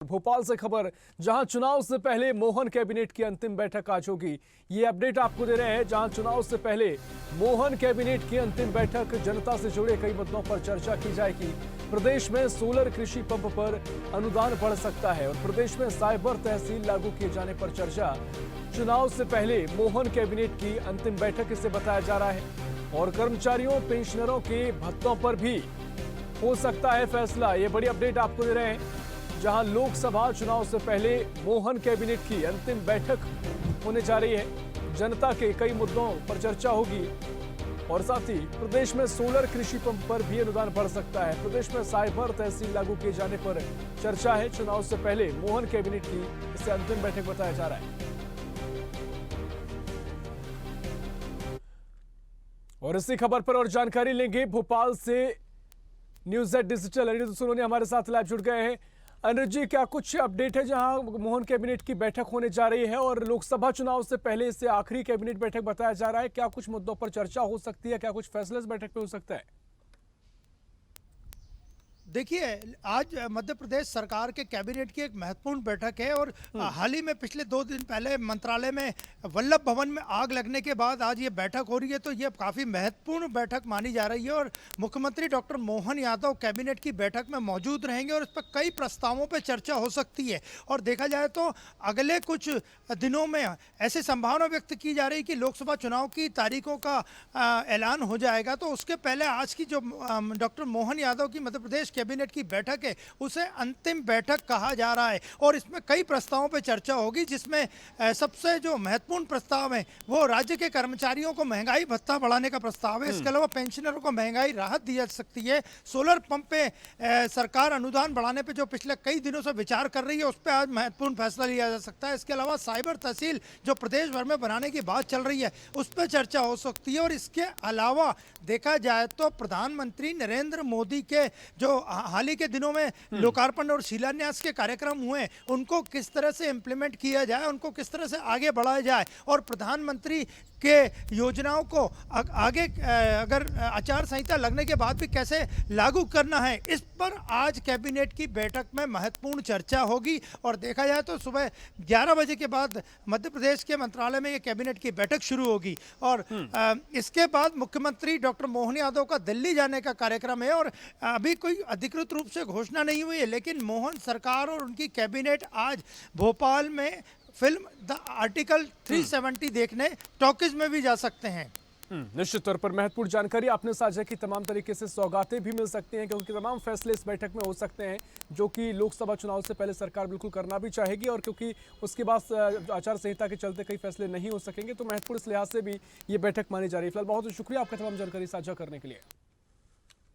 भोपाल से खबर, जहां चुनाव से पहले मोहन कैबिनेट की अंतिम बैठक आज होगी। ये अपडेट आपको दे रहे हैं, जहां चुनाव से पहले मोहन कैबिनेट की अंतिम बैठक, जनता से जुड़े कई मुद्दों पर चर्चा की जाएगी। प्रदेश में सोलर कृषि पंप पर अनुदान बढ़ सकता है और प्रदेश में साइबर तहसील लागू किए जाने पर चर्चा। चुनाव से पहले मोहन कैबिनेट की अंतिम बैठक इसे बताया जा रहा है और कर्मचारियों पेंशनरों के भत्तों पर भी हो सकता है फैसला। ये बड़ी अपडेट आपको दे रहे हैं, जहां लोकसभा चुनाव से पहले मोहन कैबिनेट की अंतिम बैठक होने जा रही है। जनता के कई मुद्दों पर चर्चा होगी और साथ ही प्रदेश में सोलर कृषि पंप पर भी अनुदान बढ़ सकता है। प्रदेश में साइबर तहसील लागू किए जाने पर चर्चा है। चुनाव से पहले मोहन कैबिनेट की इसे अंतिम बैठक बताया जा रहा है। और इसी खबर पर और जानकारी लेंगे भोपाल से न्यूज़ जेड डिजिटल अनिरुद्ध सोनोनी हमारे साथ लाइव जुड़ गए हैं। अनिरुद्ध जी, क्या कुछ अपडेट है जहां मोहन कैबिनेट की बैठक होने जा रही है और लोकसभा चुनाव से पहले इसे आखिरी कैबिनेट बैठक बताया जा रहा है? क्या कुछ मुद्दों पर चर्चा हो सकती है? क्या कुछ फैसले इस बैठक में हो सकता है? देखिए, आज मध्य प्रदेश सरकार के कैबिनेट की एक महत्वपूर्ण बैठक है और हाल ही में पिछले 2 दिन पहले मंत्रालय में वल्लभ भवन में आग लगने के बाद आज ये बैठक हो रही है, तो ये काफ़ी महत्वपूर्ण बैठक मानी जा रही है और मुख्यमंत्री डॉक्टर मोहन यादव कैबिनेट की बैठक में मौजूद रहेंगे और इस पर कई प्रस्तावों पर चर्चा हो सकती है। और देखा जाए तो अगले कुछ दिनों में ऐसी संभावना व्यक्त की जा रही है कि लोकसभा चुनाव की तारीखों का ऐलान हो जाएगा, तो उसके पहले आज की जो डॉक्टर मोहन यादव की मध्य प्रदेश कैबिनेट की बैठक है उसे अंतिम बैठक कहा जा रहा है और इसमें कई प्रस्तावों पर चर्चा होगी, जिसमें सबसे जो महत्वपूर्ण प्रस्ताव है वो राज्य के कर्मचारियों को महंगाई भत्ता बढ़ाने का प्रस्ताव है। इसके अलावा पेंशनरों को महंगाई राहत दी जा सकती है। सोलर पंप पे सरकार अनुदान बढ़ाने पे जो पिछले कई दिनों से विचार कर रही है उस पर आज महत्वपूर्ण फैसला लिया जा सकता है। इसके अलावा साइबर तहसील जो प्रदेश भर में बनाने की बात चल रही है उस पर चर्चा हो सकती है। और इसके अलावा देखा जाए तो प्रधानमंत्री नरेंद्र मोदी के जो हाल ही के दिनों में लोकार्पण और शिलान्यास के कार्यक्रम हुए उनको किस तरह से इंप्लीमेंट किया जाए, उनको किस तरह से आगे बढ़ाया जाए और प्रधानमंत्री के योजनाओं को आगे अगर आचार संहिता लगने के बाद भी कैसे लागू करना है, इस पर आज कैबिनेट की बैठक में महत्वपूर्ण चर्चा होगी। और देखा जाए तो सुबह 11 बजे के बाद मध्य प्रदेश के मंत्रालय में ये कैबिनेट की बैठक शुरू होगी और इसके बाद मुख्यमंत्री डॉक्टर मोहन यादव का दिल्ली जाने का कार्यक्रम है और अभी कोई अधिकृत रूप से घोषणा नहीं हुई है, लेकिन मोहन सरकार और उनकी कैबिनेट आज भोपाल में फिल्म द आर्टिकल 370 देखने टॉकीज में भी जा सकते हैं। निश्चित तौर पर महत्वपूर्ण जानकारी आपने साझा की। तमाम तरीके से सौगातें भी मिल सकती हैं क्योंकि तमाम फैसले इस बैठक में हो सकते हैं जो कि लोकसभा चुनाव से पहले सरकार बिल्कुल करना भी चाहेगी और क्योंकि उसके बाद आचार संहिता के चलते कई फैसले नहीं हो सकेंगे, तो महत्वपूर्ण इस लिहाज से भी ये बैठक मानी जा रही है। फिलहाल बहुत शुक्रिया आपका तमाम जानकारी साझा करने के लिए।